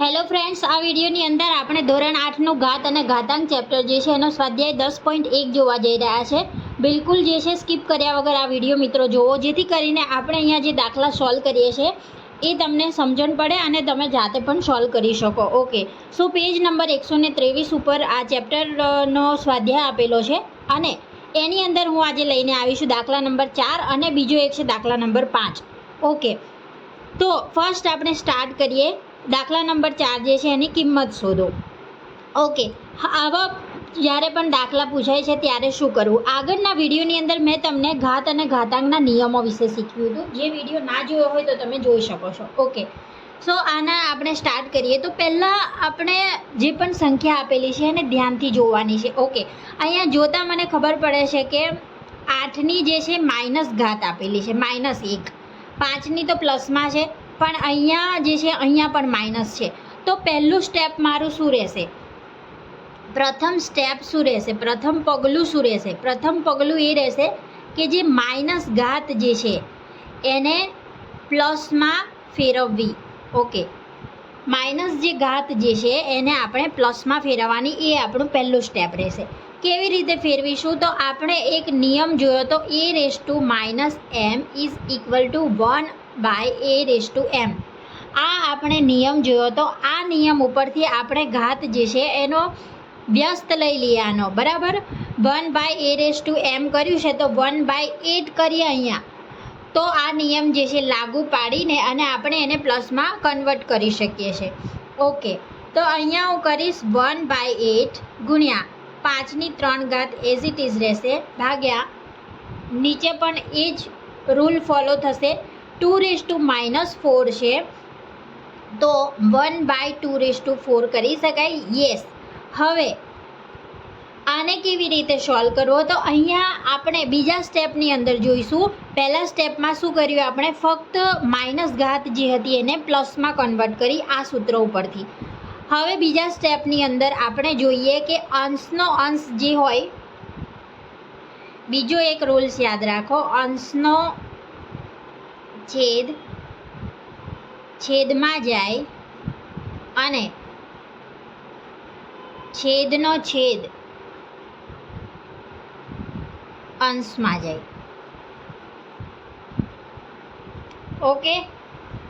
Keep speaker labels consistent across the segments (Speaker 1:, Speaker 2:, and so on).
Speaker 1: Hello friends, આ વિડીયોની અંદર આપણે ધોરણ 8નું ઘાત અને ઘાતાંક ચેપ્ટર જે છે એનો સ્વાધ્યાય 10.1 જોવા જઈ રહ્યા છે. બિલકુલ જે છે સ્કીપ કર્યા વગર આ વિડીયો મિત્રો જોવો, જેથી કરીને આપણે અહીંયા જે દાખલા સોલ્વ કરીએ છીએ એ તમને સમજણ પડે અને તમે જાતે પણ સોલ્વ કરી શકો. ઓકે, સો પેજ નંબર 123 ઉપર આ ચેપ્ટરનો સ્વાધ્યાય આપેલો છે અને એની અંદર હું આજે લઈને આવીશું દાખલા નંબર 4 અને બીજો એક છે દાખલા નંબર 5. ઓકે, તો ફર્સ્ટ આપણે સ્ટાર્ટ કરીએ. દાખલા નંબર 4 જે છે એની કિંમત શોધો. ઓકે, આવા જ્યારે પણ દાખલા પૂછાય છે ત્યારે શું કરવું? આગળના વિડીયોની અંદર મેં તમને ઘાત અને ઘાતાંકના નિયમો વિશે શીખવ્યું હતું. જે વિડીયો ના જોયો હોય તો તમે જોઈ શકો છો. ઓકે, સો આના આપણે સ્ટાર્ટ કરીએ. તો પહેલાં આપણે જે પણ સંખ્યા આપેલી છે એને ધ્યાનથી જોવાની છે. ઓકે, અહીંયા જોતાં મને ખબર પડે છે કે 8ની જે છે માઇનસ ઘાત આપેલી છે, -1. 5ની તો પ્લસમાં છે, પણ અહીંયા જે છે અહીંયા પણ માઇનસ છે. તો પહેલું સ્ટેપ મારું શું રહેશે? પ્રથમ સ્ટેપ શું રહેશે? પ્રથમ પગલું શું રહેશે? પ્રથમ પગલું એ રહેશે કે જે માઇનસ ઘાત જે છે એને પ્લસમાં ફેરવવી. ઓકે, માઇનસ જે ઘાત જે છે એને આપણે પ્લસમાં ફેરવવાની, એ આપણું પહેલું સ્ટેપ રહેશે. કેવી રીતે ફેરવીશું? તો આપણે એક નિયમ જોયો તો a⁻m is equal to 1/a⁻m. આ આપણે નિયમ જોયો તો આ નિયમ ઉપરથી આપણે ઘાત જે છે એનો વ્યસ્ત લઈ લઈએ આનો, બરાબર. 1/a⁻m કર્યું છે તો 1/8 કરીએ અહીંયા. તો આ નિયમ જે છે લાગુ પાડીને અને આપણે એને પ્લસમાં કન્વર્ટ કરી શકીએ છીએ. ઓકે, તો અહીંયા હું કરીશ 1/8 ગુણ્યા 5ની 3 ઘાત એઝ ઇટ ઇઝ રહેશે, ભાગ્યા નીચે પણ એ જ રૂલ ફોલો થશે. 2⁻4 છે તો 1/2⁴ કરી શકાય. યસ. હવે આને કેવી રીતે સોલ્વ કરવો? તો અહીંયા આપણે બીજા સ્ટેપની અંદર જોઈશું. પહેલા સ્ટેપમાં શું કર્યું? આપણે ફક્ત માઇનસ ઘાત જે હતી એને પ્લસમાં કન્વર્ટ કરી આ સૂત્ર ઉપરથી. હવે બીજા સ્ટેપની અંદર આપણે જોઈએ કે અંશનો અંશ જે હોય, બીજો એક રૂલ્સ યાદ રાખો, અંશનો છેદ છેદમાં જાય અને છેદનો છેદ અંશમાં જાય. ઓકે,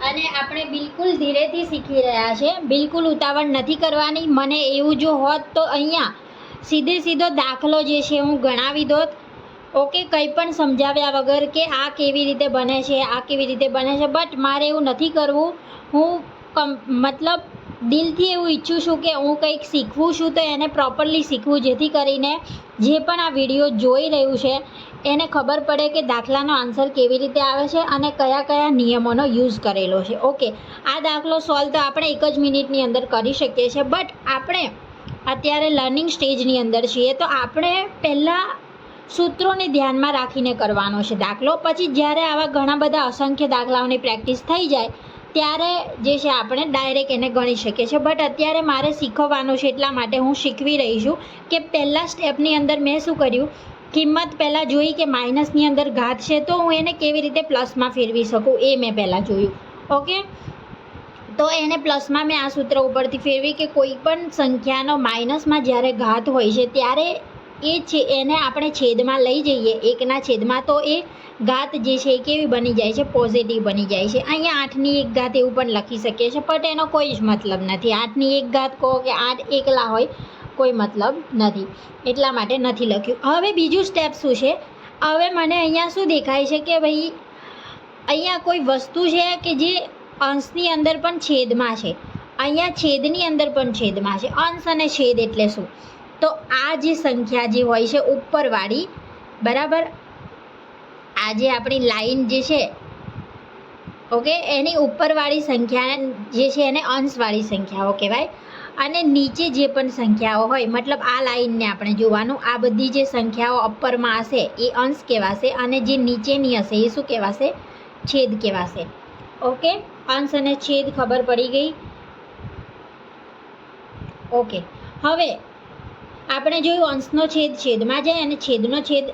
Speaker 1: અને આપણે બિલકુલ ધીરેથી શીખી રહ્યા છે, બિલકુલ ઉતાવળ નથી કરવાની. મને એવું જો હોત તો અહીંયા સીધો દાખલો જે છે હું ગણાવી દોત. ઓકે, કંઈ પણ સમજાવ્યા વગર કે આ કેવી રીતે બને છે, આ કેવી રીતે બને છે, બટ મારે એવું નથી કરવું. હું મતલબ દિલથી એવું ઈચ્છું છું કે હું કંઈક શીખવું છું તો એને પ્રોપરલી શીખવું, જેથી કરીને જે પણ આ વિડીયો જોઈ રહ્યું છે એને ખબર પડે કે દાખલાનો આન્સર કેવી રીતે આવે છે અને કયા કયા નિયમોનો યુઝ કરેલો છે. ઓકે, આ દાખલો સોલ્વ તો આપણે 1 જ મિનિટની અંદર કરી શકીએ છીએ, બટ આપણે અત્યારે લર્નિંગ સ્ટેજની અંદર છીએ તો આપણે પહેલાં સૂત્રોને ધ્યાનમાં રાખીને કરવાનો છે દાખલો. પછી જ્યારે આવા ઘણા બધા અસંખ્ય દાખલાઓની પ્રેક્ટિસ થઈ જાય ત્યારે જે છે આપણે ડાયરેક્ટ એને ગણી શકીએ છીએ. બટ અત્યારે મારે શીખવવાનું છે, એટલા માટે હું શીખવી રહી છું કે પહેલાં સ્ટેપની અંદર મેં શું કર્યું, કિંમત પહેલાં જોઈ કે માઇનસની અંદર ઘાત છે તો હું એને કેવી રીતે પ્લસમાં ફેરવી શકું એ મેં પહેલાં જોયું. ઓકે, તો એને પ્લસમાં મેં આ સૂત્ર ઉપરથી ફેરવી કે કોઈ પણ સંખ્યાનો માઇનસમાં જ્યારે ઘાત હોય છે ત્યારે એ છે એને આપણે છેદમાં લઈ જઈએ, 1ના છેદમાં, તો એ ઘાત જે છે એ કેવી બની જાય છે? પોઝિટિવ બની જાય છે. અહીંયા 8ની 1 ઘાત એવું પણ લખી શકીએ છીએ, બટ એનો કોઈ જ મતલબ નથી. 8ની 1 ઘાત કહો કે 8 એકલા હોય, કોઈ મતલબ નથી, એટલા માટે નથી લખ્યું. હવે બીજું સ્ટેપ શું છે? હવે મને અહીંયા શું દેખાય છે કે ભાઈ અહીંયા કોઈ વસ્તુ છે કે જે અંશની અંદર પણ છેદમાં છે, અહીંયા છેદની અંદર પણ છેદમાં છે. અંશ અને છેદ એટલે શું? તો આ જે સંખ્યા જે હોય છે ઉપરવાળી, બરાબર, આ જે આપણી લાઈન જે છે, ઓકે, એની ઉપરવાળી સંખ્યા જે છે એને અંશવાળી સંખ્યાઓ કહેવાય. અને નીચે જે પણ સંખ્યાઓ હોય, મતલબ આ લાઈનને આપણે જોવાનું, આ બધી જે સંખ્યાઓ અપરમાં હશે એ અંશ કહેવાશે અને જે નીચેની હશે એ શું કહેવાશે? છેદ કહેવાશે. ઓકે, અંશ અને છેદ ખબર પડી ગઈ. ઓકે, હવે આપણે જોયું અંશનો છેદ છેદમાં જાય અને છેદનો છેદ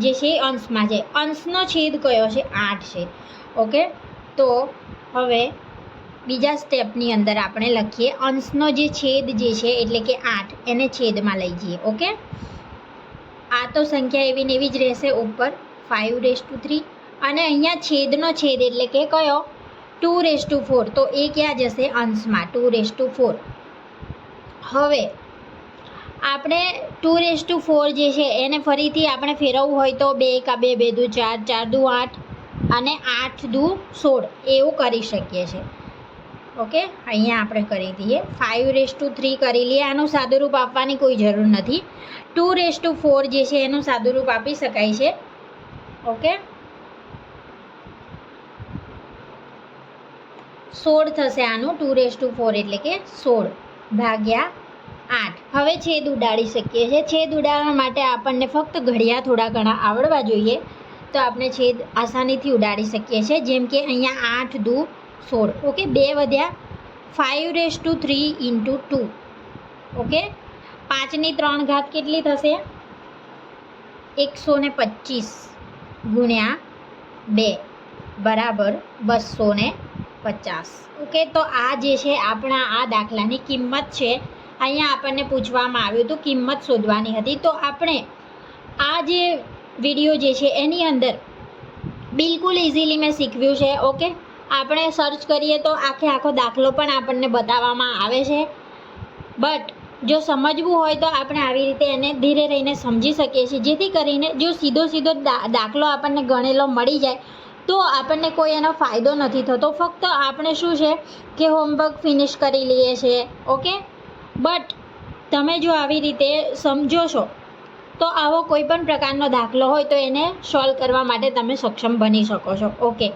Speaker 1: જે છે એ અંશમાં જાય. અંશનો છેદ કયો છે? 8 છે. ઓકે, તો હવે બીજા સ્ટેપની અંદર આપણે લખીએ અંશનો જે છેદ જે છે એટલે કે 8 એને છેદમાં લઈ જઈએ. ઓકે, આ તો સંખ્યા એવી ને એવી જ રહેશે ઉપર 5/3 અને અહીંયા છેદનો છેદ એટલે કે કયો 2/4 તો એ ક્યાં જશે અંશમાં 2/4. હવે આપણે 2/4 જે છે એને ફરીથી આપણે ફેરવવું હોય તો 2 × 2 2 × 4 4 × 8 અને 8 × 16 એવું કરી શકીએ છીએ. ઓકે, અહીંયા આપણે કરી દઈએ 5/3 કરી લઈએ. આનું સાદુરૂપ આપવાની કોઈ જરૂર નથી. 2/4 જે છે એનું સાદુરૂપ આપી શકાય છે. ઓકે, 16 થશે આનું 2/4 એટલે કે 16/8. હવે છેદ ઉડાડી શકીએ છીએ. છેદ ઉડાડવા માટે આપણને ફક્ત ઘડિયા થોડા ઘણા આવડવા જોઈએ તો આપણે છેદ આસાનીથી ઉડાડી શકીએ છીએ. જેમ કે અહીંયા 8 × 16. ઓકે, 2 વધ્યા 5/3 × 2. ઓકે, 5ની 3 ઘાત કેટલી થશે 125 ગુણ્યા 2 બરાબર 250. ઓકે, તો આ જે છે આપણા આ દાખલાની કિંમત છે. અહીંયા આપણને પૂછવામાં આવ્યું હતું કિંમત શોધવાની હતી. તો આપણે આ જે વિડીયો જે છે એની અંદર બિલકુલ ઇઝીલી મેં શીખવ્યું છે. ઓકે, આપણે સર્ચ કરીએ તો આખો દાખલો પણ આપણને બતાવવામાં આવે છે. બટ જો સમજવું હોય તો આપણે આવી રીતે એને ધીરે રહીને સમજી શકીએ છીએ, જેથી કરીને જો સીધો દાખલો આપણને ગણેલો મળી જાય તો આપણને કોઈ એનો ફાયદો નથી થતો. ફક્ત આપણે શું છે કે હોમવર્ક ફિનિશ કરી લઈએ છીએ. ઓકે, બટ તમે જો આવી રીતે સમજો છો તો આવો કોઈ પણ પ્રકારનો દાખલો હોય તો એને સોલ્વ કરવા માટે તમે સક્ષમ બની શકો છો. ઓકે,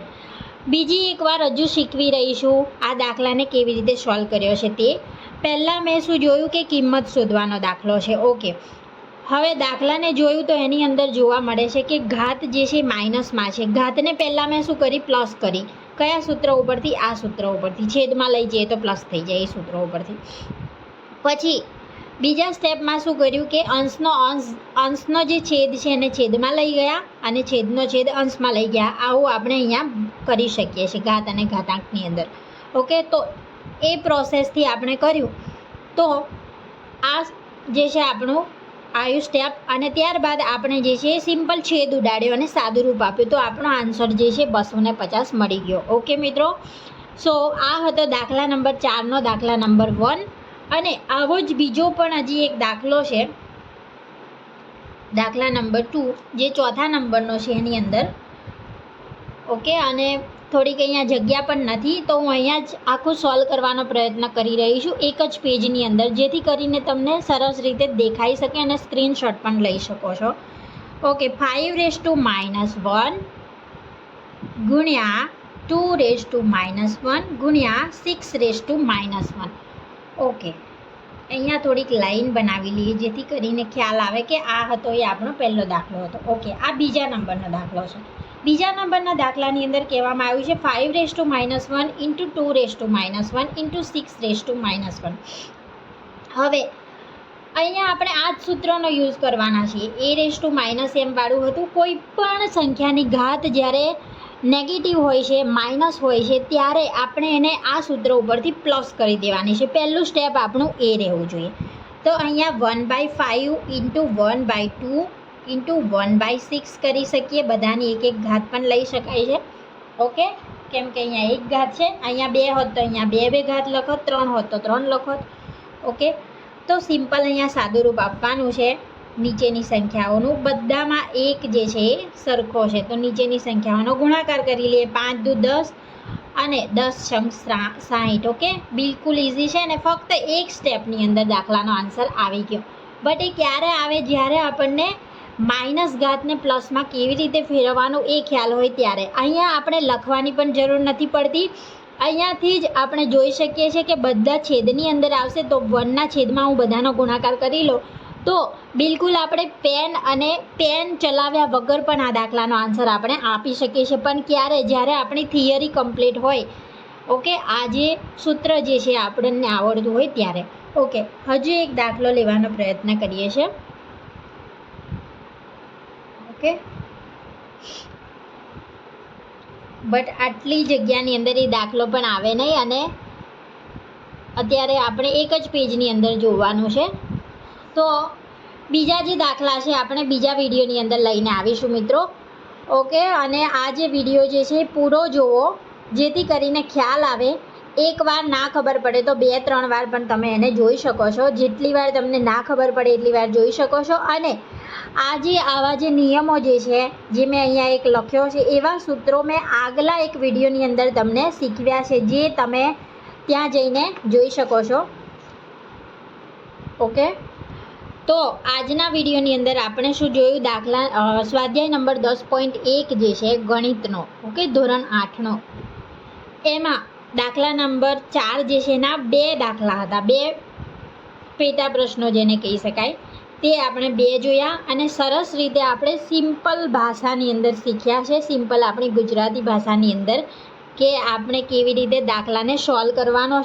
Speaker 1: બીજી એકવાર હજુ શીખવી રહીશું આ દાખલાને કેવી રીતે સોલ્વ કર્યો છે તે. પહેલાં મેં શું જોયું કે કિંમત શોધવાનો દાખલો છે. ઓકે, હવે દાખલાને જોયું તો એની અંદર જોવા મળે છે કે ઘાત જે છે માઇનસમાં છે. ઘાતને પહેલાં મેં શું કરી પ્લસ કરી. કયા સૂત્ર ઉપરથી? આ સૂત્ર ઉપરથી. છેદમાં લઈ જઈએ તો પ્લસ થઈ જાય એ સૂત્ર ઉપરથી. પછી બીજા સ્ટેપમાં શું કર્યું કે અંશનો જે છેદ છે એને છેદમાં લઈ ગયા અને છેદનો છેદ અંશમાં લઈ ગયા. આવું આપણે અહીંયા કરી શકીએ છીએ ઘાત અને ઘાતાંકની અંદર. ઓકે, તો એ પ્રોસેસથી આપણે કર્યું તો આ જે છે આપણું આવ્યું સ્ટેપ. અને ત્યારબાદ આપણે જે છે સિમ્પલ છેદ ઉડાડ્યો અને સાદુરૂપ આપ્યું તો આપણો આન્સર જે છે 250 મળી ગયો. ઓકે મિત્રો, સો આ હતો દાખલા નંબર 4નો દાખલા નંબર 1. અને આવો જ બીજો પણ હજી એક દાખલો છે દાખલા નંબર 2 જે ચોથા નંબરનો છે એની અંદર. ઓકે, અને થોડીક અહીંયા જગ્યા પણ નથી તો હું અહીંયા જ આખું સોલ્વ કરવાનો પ્રયત્ન કરી રહી છું એક જ પેજની અંદર, જેથી કરીને તમને સરસ રીતે દેખાઈ શકે અને સ્ક્રીનશોટ પણ લઈ શકો છો. ઓકે, 5⁻1 ગુણ્યા 2⁻1 ગુણ્યા 6⁻1. ઓકે, અહીંયા થોડીક લાઈન બનાવી લઈએ જેથી કરીને ખ્યાલ આવે કે આ હતો એ આપણો પહેલો દાખલો હતો. ઓકે, આ બીજા નંબરનો દાખલો છે. બીજા નંબરના દાખલાની અંદર કહેવામાં આવ્યું છે 5⁻1 × 2⁻1 × 6⁻1. હવે અહીંયા આપણે આ જ સૂત્રનો યુઝ કરવાના છીએ. a⁻m વાળું હતું. કોઈ પણ સંખ્યાની ઘાત જ્યારે નેગેટિવ હોય છે, માઇનસ હોય છે, ત્યારે આપણે એને આ સૂત્ર ઉપરથી પ્લસ કરી દેવાની છે. પહેલું સ્ટેપ આપણું એ રહેવું જોઈએ. તો અહીંયા 1/5 × 1/2 × 1/6 કરી શકીએ. બધાની એક ઘાત પણ લઈ શકાય છે. ઓકે, કેમ કે અહીંયા એક ઘાત છે, અહીંયા 2 હોત તો અહીંયા 2 ઘાત લખો, 3 હોત તો 3 લખો. ઓકે, તો સિમ્પલ અહીંયા સાદુરૂપ આપવાનું છે નીચેની સંખ્યાઓનું. બધામાં એક જે છે એ સરખો છે તો નીચેની સંખ્યાઓનો ગુણાકાર કરી લઈએ. 5 × 10 અને 10 × 60. ઓકે, બિલકુલ ઇઝી છે અને ફક્ત એક સ્ટેપની અંદર દાખલાનો આન્સર આવી ગયો. બટ એ ક્યારે આવે? જ્યારે આપણને માઇનસ ઘાતને પ્લસમાં કેવી રીતે ફેરવવાનું એ ખ્યાલ હોય ત્યારે. અહીંયા આપણે લખવાની પણ જરૂર નથી પડતી. અહીંયાથી જ આપણે જોઈ શકીએ છીએ કે બધા છેદની અંદર આવશે તો 1ના છેદમાં હું બધાનો ગુણાકાર કરી લઉં તો બિલકુલ આપણે પેન ચલાવ્યા વગર પણ આ દાખલાનો આન્સર આપણે આપી શકીએ છીએ. પણ ક્યારે? જ્યારે આપણી થિયરી કમ્પ્લીટ હોય. ઓકે, આ જે સૂત્ર જે છે આપણને આવડતું હોય ત્યારે. ઓકે, હજુ એક દાખલો લેવાનો પ્રયત્ન કરીએ છીએ. ઓકે, બટ આટલી જગ્યાની અંદર એ દાખલો પણ આવે નહીં અને અત્યારે આપણે એક જ પેજની અંદર જોવાનું છે. તો બીજા જે દાખલા છે આપણે બીજા વિડીયોની અંદર લઈને આવીશું મિત્રો. ઓકે, અને આ જે વિડીયો જે છે એ પૂરો જુઓ જેથી કરીને ખ્યાલ આવે. એકવાર ના ખબર પડે તો 2-3 વાર પણ તમે એને જોઈ શકો છો. જેટલી વાર તમને ના ખબર પડે એટલી વાર જોઈ શકો છો. અને આ જે આવા જે નિયમો જે છે જે મેં અહીંયા એક લખ્યો છે એવા સૂત્રો મેં આગલા એક વિડીયોની અંદર તમને શીખવ્યા છે જે તમે ત્યાં જઈને જોઈ શકો છો. ઓકે, તો આજના વિડીયોની અંદર આપણે શું જોયું, દાખલા સ્વાધ્યાય નંબર 10.1 જે છે ગણિતનો, ઓકે, ધોરણ 8નો, એમાં દાખલા નંબર 4 જે છે એના 2 દાખલા હતા, 2 પેટા પ્રશ્નો જેને કહી શકાય તે આપણે 2 જોયા અને સરસ રીતે આપણે સિમ્પલ ભાષાની અંદર શીખ્યા છે, સિમ્પલ આપણી ગુજરાતી ભાષાની અંદર કે આપણે કેવી રીતે દાખલાને સોલ્વ કરવાનો